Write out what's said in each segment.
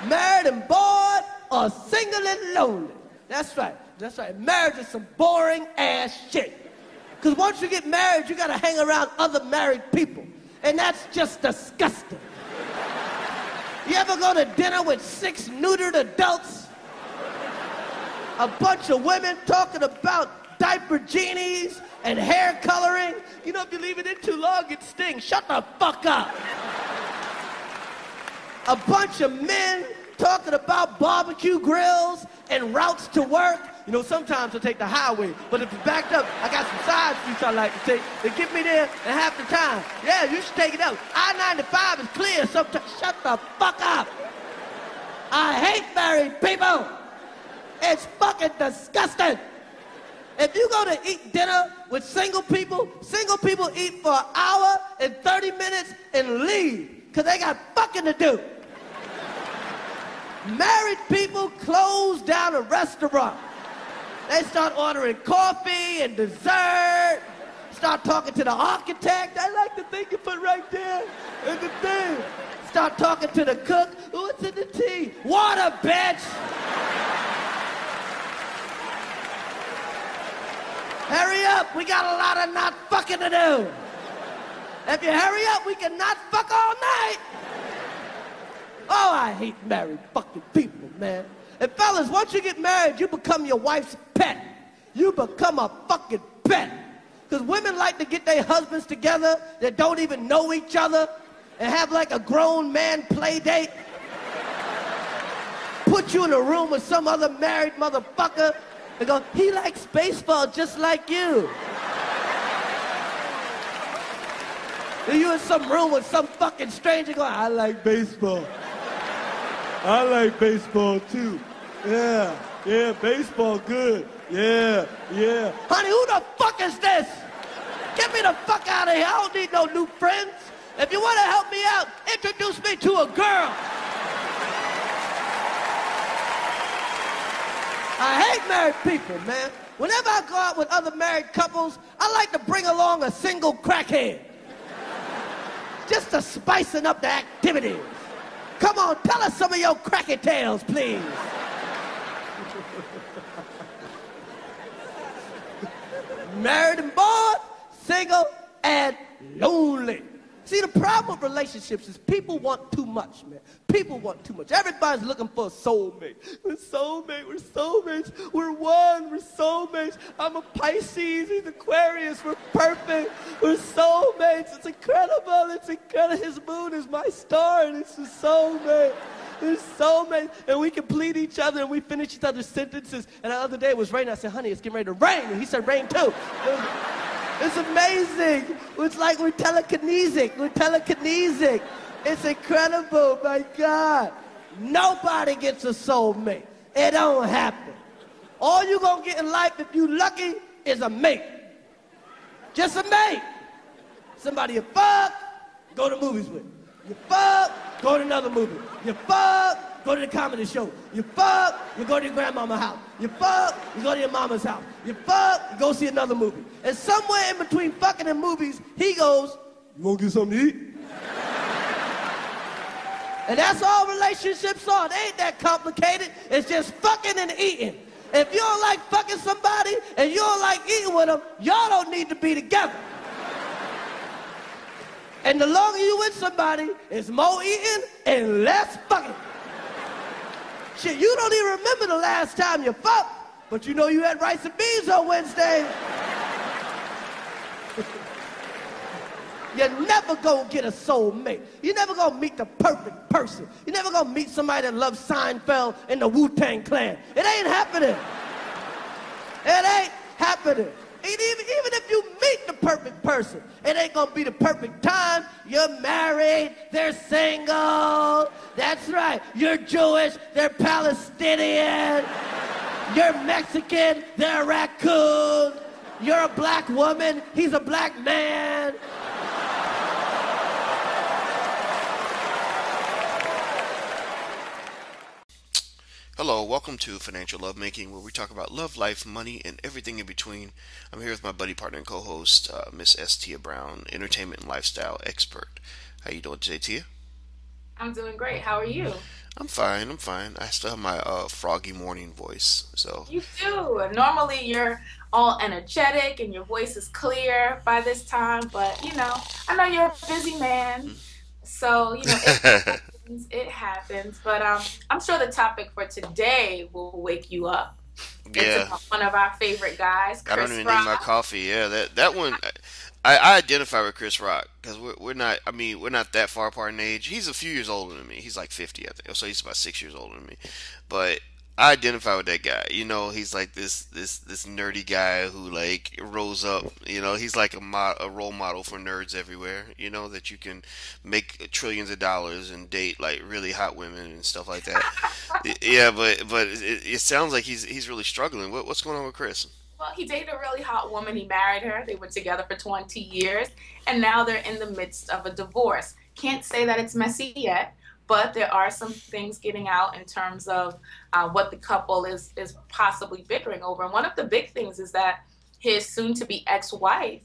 Married and bored or single and lonely. That's right. That's right. Marriage is some boring ass shit. Because once you get married, you got to hang around other married people. And that's just disgusting. You ever go to dinner with 6 neutered adults? A bunch of women talking about diaper genies and hair coloring. You know, if you leave it in too long, it stings. Shut the fuck up. A bunch of men talking about barbecue grills and routes to work. You know, sometimes I take the highway, but if it's backed up, I got some side streets I like to take. They get me there in half the time. Yeah, you should take it out. I-95 is clear sometimes. Shut the fuck up. I hate married people. It's fucking disgusting. If you go to eat dinner with single people eat for an hour and 30 minutes and leave because they got fucking to do. Married people close down a restaurant. They start ordering coffee and dessert, start talking to the architect. I like the thing you put right there in the thing. Start talking to the cook. What's in the tea? Water, bitch! Hurry up, we got a lot of not fucking to do. If you hurry up, we can not fuck all night. Oh, I hate married fucking people, man. And fellas, once you get married, you become your wife's pet. You become a fucking pet. Because women like to get their husbands together that don't even know each other and have like a grown man play date. Put you in a room with some other married motherfucker and go, he likes baseball just like you. And you in some room with some fucking stranger going, I like baseball. I like baseball too. Yeah, baseball good. Yeah. Honey, who the fuck is this? Get me the fuck out of here. I don't need no new friends. If you want to help me out, introduce me to a girl. I hate married people, man. Whenever I go out with other married couples, I like to bring along a single crackhead. Just to spicing up the activities. Come on, tell us some of your cracky tales, please. Married and bored, single and lonely. See, the problem with relationships is people want too much, man. People want too much. Everybody's looking for a soulmate. We're soulmates. We're one, we're soulmates. I'm a Pisces, he's Aquarius, we're perfect. We're soulmates. It's incredible. His moon is my star, and it's a soulmate. We're soulmates, and we complete each other, and we finish each other's sentences. And the other day it was raining. I said, honey, it's getting ready to rain. And he said, rain too. It's amazing. It's like we're telekinesic. It's incredible, my God. Nobody gets a soulmate. It don't happen. All you're going to get in life, if you lucky, is a mate. Just a mate. Somebody you fuck, go to movies with. You fuck, go to another movie. You fuck, go to the comedy show. You fuck, you go to your grandmama's house. You fuck, you go to your mama's house. You fuck, you go see another movie. And somewhere in between fucking and movies, he goes, you want to get something to eat? And that's all relationships are. They ain't that complicated. It's just fucking and eating. If you don't like fucking somebody and you don't like eating with them, y'all don't need to be together. And the longer you with somebody, it's more eating and less fucking. Shit, you don't even remember the last time you fucked, but you know you had rice and beans on Wednesday. You're never gonna get a soulmate. You're never gonna meet the perfect person. You're never gonna meet somebody that loves Seinfeld and the Wu-Tang Clan. It ain't happening. It ain't happening. Even if you meet the perfect person, it ain't gonna be the perfect time. You're married, they're single. That's right. You're Jewish, they're Palestinian. You're Mexican, they're a raccoon. You're a black woman, he's a black man. Hello, welcome to Financial Lovemaking, where we talk about love, life, money, and everything in between. I'm here with my buddy, partner, and co-host, Miss S. Tia Brown, entertainment and lifestyle expert. How you doing today, Tia? I'm doing great. How are you? I'm fine. I'm fine. I still have my froggy morning voice. So You do. Normally you're all energetic and your voice is clear by this time, but I know you're a busy man. So, it happens. But I'm sure the topic for today will wake you up. It's yeah, about one of our favorite guys, I don't Chris even need Rock. my coffee. Yeah, that one. I identify with Chris Rock because we're not. I mean, we're not that far apart in age. He's a few years older than me. He's like 50, I think. So he's about 6 years older than me. But I identify with that guy. He's like this nerdy guy who like rose up. He's like a role model for nerds everywhere. That you can make trillions of dollars and date like really hot women and stuff like that. Yeah, but it sounds like he's really struggling. What's going on with Chris? Well, he dated a really hot woman. He married her. They were together for 20 years, and now they're in the midst of a divorce. Can't say that it's messy yet, but there are some things getting out in terms of what the couple is possibly bickering over. And one of the big things is that his soon-to-be ex-wife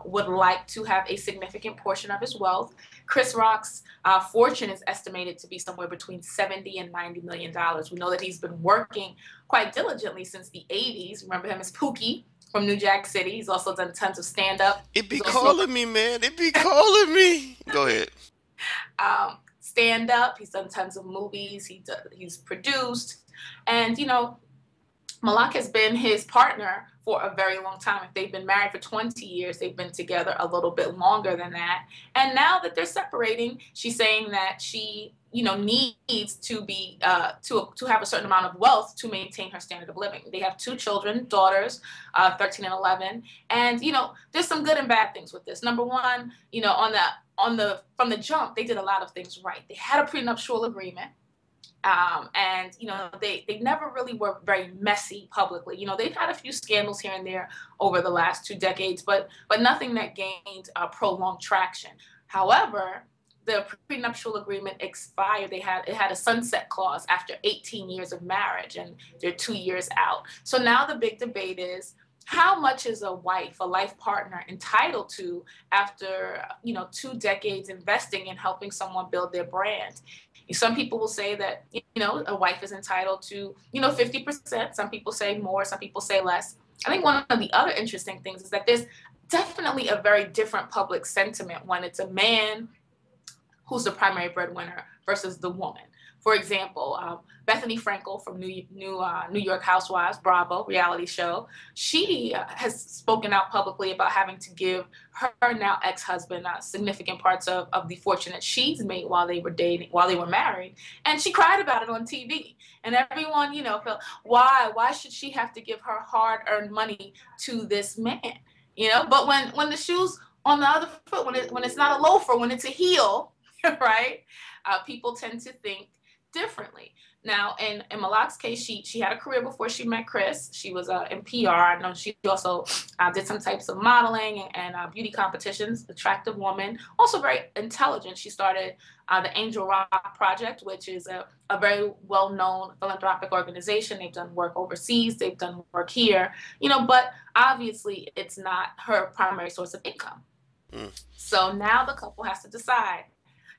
would like to have a significant portion of his wealth. Chris Rock's fortune is estimated to be somewhere between 70 and 90 million dollars. We know that he's been working quite diligently since the 80s. Remember him as Pookie from New Jack City. He's also done tons of stand-up. It be He's also calling me, man. It be calling me. Go ahead. stand-up. He's done tons of movies. He's produced, and Malaak has been his partner for a very long time. If they've been married for 20 years, they've been together a little bit longer than that. And now that they're separating, she's saying that she, needs to be to have a certain amount of wealth to maintain her standard of living. They have two children, daughters, 13 and 11, and there's some good and bad things with this. Number one, on the from the jump, they did a lot of things right. They had a prenuptial agreement. And they never really were very messy publicly. They've had a few scandals here and there over the last 2 decades, but nothing that gained prolonged traction. However, the prenuptial agreement expired. It had a sunset clause after 18 years of marriage, and they're 2 years out. So now the big debate is, how much is a wife, a life partner, entitled to after 2 decades investing in helping someone build their brand? Some people will say that a wife is entitled to 50%. Some people say more. Some people say less. I think one of the other interesting things is that there's definitely a very different public sentiment when it's a man who's the primary breadwinner versus the woman. For example, Bethany Frankel from New York Housewives, Bravo reality show, she has spoken out publicly about having to give her now ex-husband significant parts of the fortune that she's made while they were dating, while they were married, and she cried about it on TV. And everyone, felt, why should she have to give her hard-earned money to this man? But when the shoe's on the other foot, when it's not a loafer, when it's a heel, right? People tend to think differently. Now, in Malaak's case, she had a career before she met Chris. She was in PR. I know she also did some types of modeling and beauty competitions. Attractive woman, also very intelligent. She started the Angel Rock Project, which is a very well-known philanthropic organization. They've done work overseas. They've done work here. But obviously, it's not her primary source of income. Mm. So now the couple has to decide,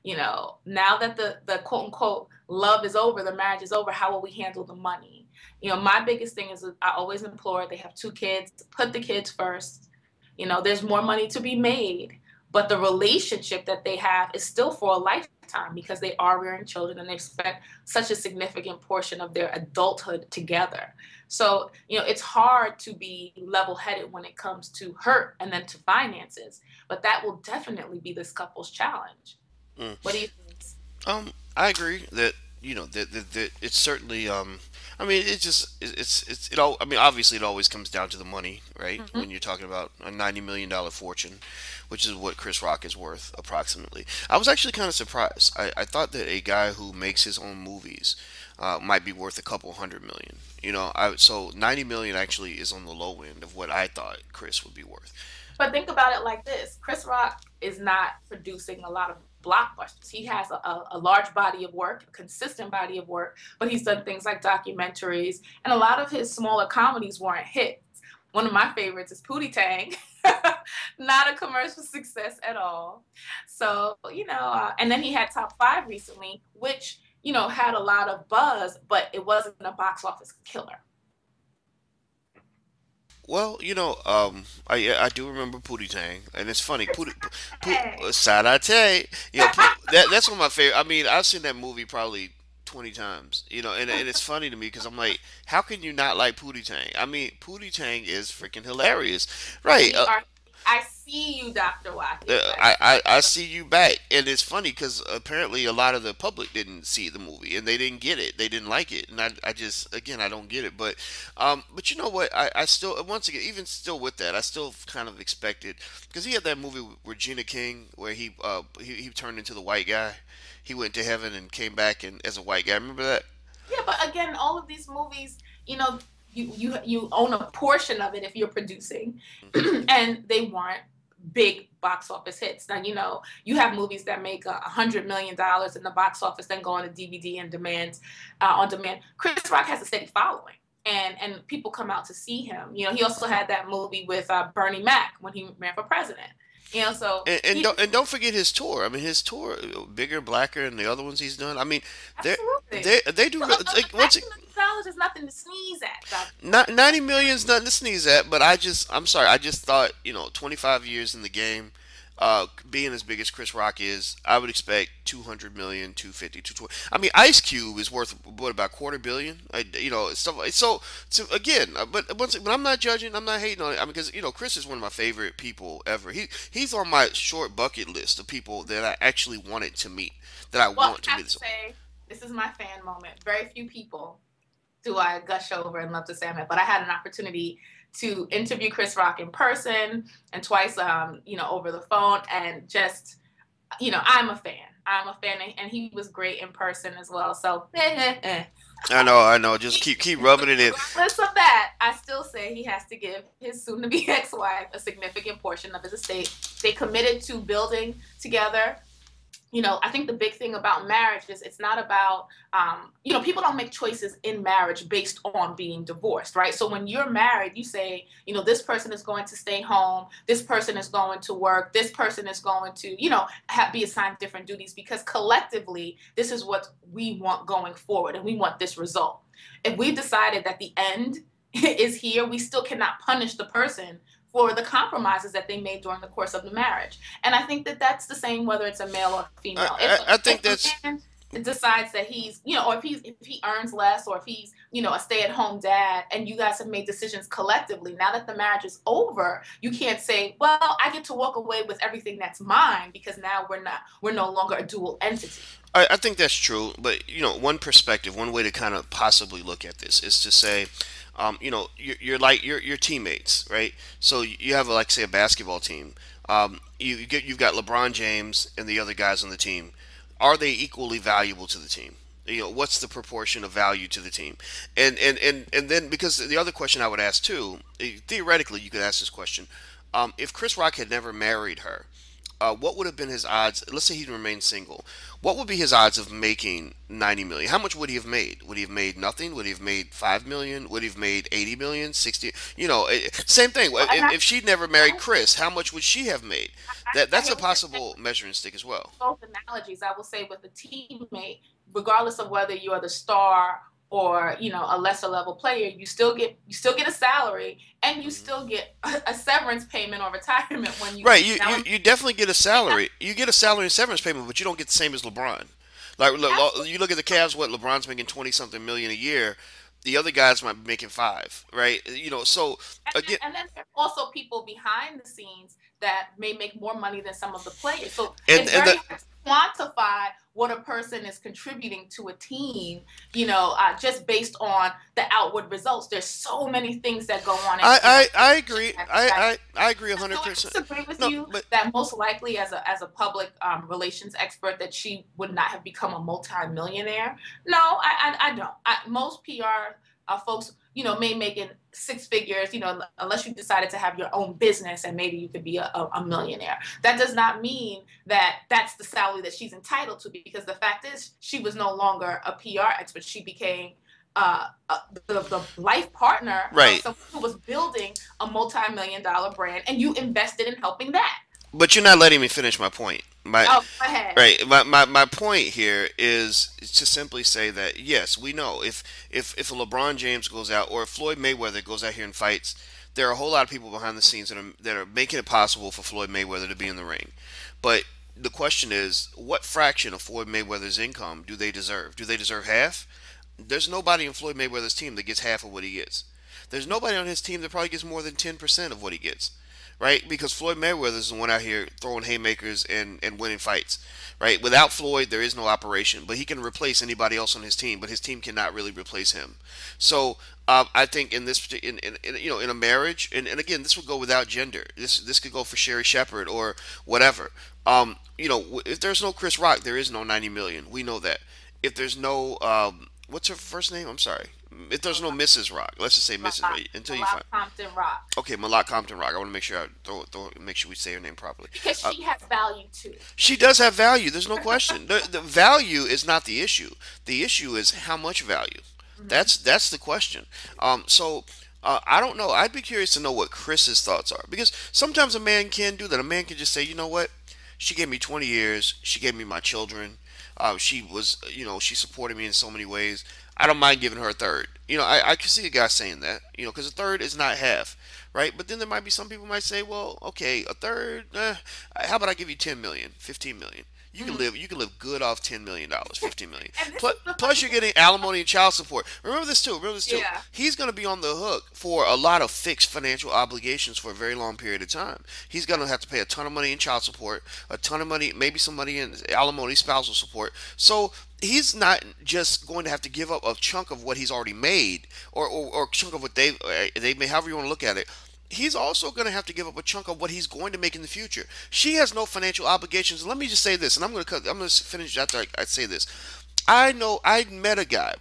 now that the quote unquote love is over, the marriage is over, how will we handle the money? My biggest thing is, I always implore, they have 2 kids, put the kids first. There's more money to be made, but the relationship that they have is still for a lifetime because they are rearing children and they spent such a significant portion of their adulthood together. So, it's hard to be level-headed when it comes to hurt and then to finances, but that will definitely be this couple's challenge. Mm. What do you think? I agree that that it's certainly I mean it all, I mean, obviously it always comes down to the money, right? Mm-hmm. When you're talking about a $90 million fortune, which is what Chris Rock is worth approximately. I was actually kind of surprised. I thought that a guy who makes his own movies might be worth a couple hundred million. So 90 million actually is on the low end of what I thought Chris would be worth. But think about it like this. Chris Rock is not producing a lot of blockbusters. He has a large body of work, a consistent body of work, but he's done things like documentaries, and a lot of his smaller comedies weren't hits. One of my favorites is Pootie Tang. Not a commercial success at all. So, and then he had Top 5 recently, which, had a lot of buzz, but it wasn't a box office killer. Well, I do remember Pootie Tang, and it's funny. Sarate, that's one of my favorite. I mean, I've seen that movie probably 20 times, and it's funny to me because I'm like, how can you not like Pootie Tang? I mean, Pootie Tang is freaking hilarious, right? I see you, Dr. Wahi. I see you back, and it's funny because apparently a lot of the public didn't see the movie and they didn't get it, they didn't like it, and I just again I don't get it, but you know what? I still once again even still with that I still kind of expected because he had that movie with Regina King where he turned into the white guy, he went to heaven and came back and as a white guy. Remember that? Yeah, but again, all of these movies, you own a portion of it if you're producing, and they weren't big box office hits. Now, you have movies that make $100 million in the box office, then go on a DVD and on demand. Chris Rock has a steady following, and people come out to see him. He also had that movie with Bernie Mac when he ran for president. So don't forget his tour. I mean, his tour, Bigger, Blacker, and the other ones he's done. I mean, they do. $90 is nothing to sneeze at. Not 90 million is nothing to sneeze at. But I'm sorry. I just thought 25 years in the game, being as big as Chris Rock is, I would expect 200 million, 250, 220. I mean, Ice Cube is worth what, about $250 million? Stuff like so again. But I'm not judging. I'm not hating on it. I mean, because Chris is one of my favorite people ever. He's on my short bucket list of people that I actually wanted to meet. That I want to meet. This is my fan moment. Very few people do I gush over and love to say it, but I had an opportunity to interview Chris Rock in person and twice, over the phone, and just, I'm a fan. And he was great in person as well. So, I know. Just keep rubbing it in. Regardless of that, I still say he has to give his soon-to-be ex-wife a significant portion of his estate. They committed to building together. I think the big thing about marriage is it's not about, people don't make choices in marriage based on being divorced, right? So when you're married, you say, this person is going to stay home, this person is going to work, this person is going to, be assigned different duties, because collectively, this is what we want going forward, and we want this result. If we decided that the end is here, we still cannot punish the person for the compromises that they made during the course of the marriage. And I think that that's the same whether it's a male or female. I think that's... It decides that he's, or if he earns less, or if he's, a stay-at-home dad, and you guys have made decisions collectively. Now that the marriage is over, you can't say, well, I get to walk away with everything that's mine, because now we're no longer a dual entity. I think that's true, but one perspective, one way to kind of possibly look at this is to say, you're like your teammates, right? So you have like say a basketball team. You've got LeBron James and the other guys on the team. Are they equally valuable to the team? What's the proportion of value to the team? And then, because the other question I would ask too, theoretically you could ask this question: if Chris Rock had never married her, what would have been his odds? Let's say he remained single. What would be his odds of making 90 million? How much would he have made? Would he have made nothing? Would he have made 5 million? Would he have made 80 million? 60? Same thing. If she'd never married Chris, how much would she have made? That's a possible measuring stick as well. Both analogies, I will say, with a teammate, regardless of whether you are the star or a lesser level player, you still get a salary, and you still get a severance payment or retirement when you... Right, you definitely get a salary. You get a salary and severance payment, but you don't get the same as LeBron. Like, you look at the Cavs, LeBron's making 20-something million a year. The other guys might be making 5, right? So again, and then there's also people behind the scenes that may make more money than some of the players. So it's very hard to quantify what a person is contributing to a team, just based on the outward results. There's so many things that go on. I agree. I agree 100%. I disagree with you that most likely, as a public relations expert, that she would not have become a multi-millionaire. No, I don't. Most PR folks, may make in 6 figures, unless you decided to have your own business, and maybe you could be a millionaire. That does not mean that that's the salary that she's entitled to, because the fact is she was no longer a PR expert. She became the life partner of someone who was building a multi-million-dollar brand, and you invested in helping that. But you're not letting me finish my point. Oh, go ahead. Right. My point here is to simply say that yes, we know if a LeBron James goes out or if Floyd Mayweather goes out here and fights, there are a whole lot of people behind the scenes that are making it possible for Floyd Mayweather to be in the ring. But the question is, what fraction of Floyd Mayweather's income do they deserve? Do they deserve half? There's nobody in Floyd Mayweather's team that gets half of what he gets. There's nobody on his team that probably gets more than 10% of what he gets, right? Because Floyd Mayweather is the one out here throwing haymakers and winning fights, right? Without Floyd, there is no operation, but he can replace anybody else on his team, but his team cannot really replace him. So I think in this in a marriage, and again, this would go without gender. This could go for Sherry Shepherd or whatever. If there's no Chris Rock, there is no 90 million. We know that. If there's no what's her first name? I'm sorry. If there's no Mrs. Rock, let's just say Mrs. Rock until you find. Malaak Compton-Rock. Okay, Malaak Compton-Rock. I want to make sure make sure we say her name properly. Because she has value too. She does have value. There's no question. The value is not the issue. The issue is how much value. Mm-hmm. That's the question. I don't know. I'd be curious to know what Chris's thoughts are, because sometimes a man can do that. A man can just say, you know what? She gave me 20 years. She gave me my children. She was, she supported me in so many ways. I don't mind giving her a third. I can see a guy saying that, because a third is not half, right? But then there might be some people might say, well, okay, a third, how about I give you 10 million, 15 million? You can live good off $10 million, $15 million. Plus you're getting alimony and child support. Remember this too. Yeah. He's going to be on the hook for a lot of fixed financial obligations for a very long period of time. He's going to have to pay a ton of money in child support, a ton of money, maybe some money in alimony, spousal support. So he's not just going to have to give up a chunk of what he's already made, or a chunk of what they may, however you want to look at it. He's also going to have to give up a chunk of what he's going to make in the future. She has no financial obligations. Let me just say this, and I'm going to finish after I say this. I met a guy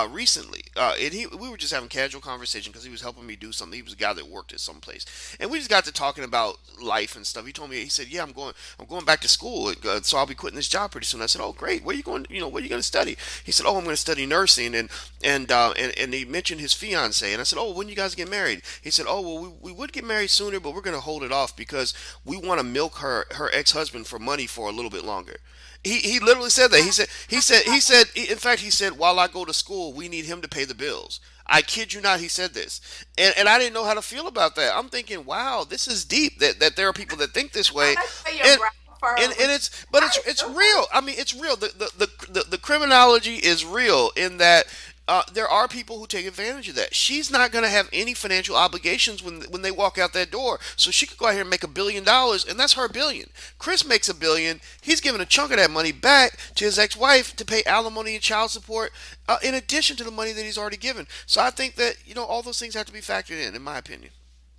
recently, and we were just having casual conversation because he was helping me do something. He was a guy that worked at some place, and we just got to talking about life and stuff. He told me, he said, "Yeah, I'm going back to school, so I'll be quitting this job pretty soon." I said, "Oh, great. Where are you going? What are you going to study?" He said, "Oh, I'm going to study nursing," and he mentioned his fiance, and I said, "Oh, when you guys get married?" He said, "Oh, well, we would get married sooner, but we're going to hold it off because we want to milk her ex-husband for money for a little bit longer." He literally said that. In fact, he said, while I go to school, we need him to pay the bills. I kid you not, he said this. And I didn't know how to feel about that. I'm thinking, wow, this is deep that there are people that think this way. And it's real. I mean, it's real. The criminology is real in that there are people who take advantage of that. She's not going to have any financial obligations when they walk out that door. So she could go out here and make $1 billion, and that's her $1 billion. Chris makes $1 billion. He's giving a chunk of that money back to his ex-wife to pay alimony and child support, in addition to the money that he's already given. So I think that all those things have to be factored in my opinion.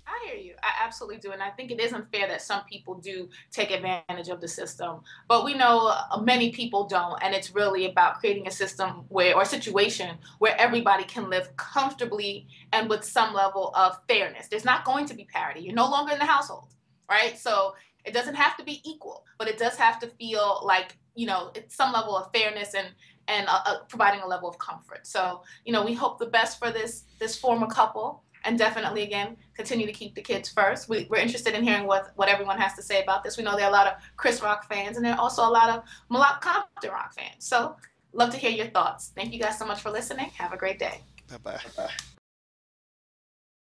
I hear you. I absolutely do. And I think it is unfair that some people do take advantage of the system. But we know many people don't. And it's really about creating a system or a situation where everybody can live comfortably and with some level of fairness. There's not going to be parity. You're no longer in the household, right? So it doesn't have to be equal, but it does have to feel like, it's some level of fairness and providing a level of comfort. So, we hope the best for this former couple. And definitely, again, continue to keep the kids first. We're interested in hearing what everyone has to say about this. We know there are a lot of Chris Rock fans, and there are also a lot of Malaak Compton-Rock fans. So love to hear your thoughts. Thank you guys so much for listening. Have a great day. Bye-bye.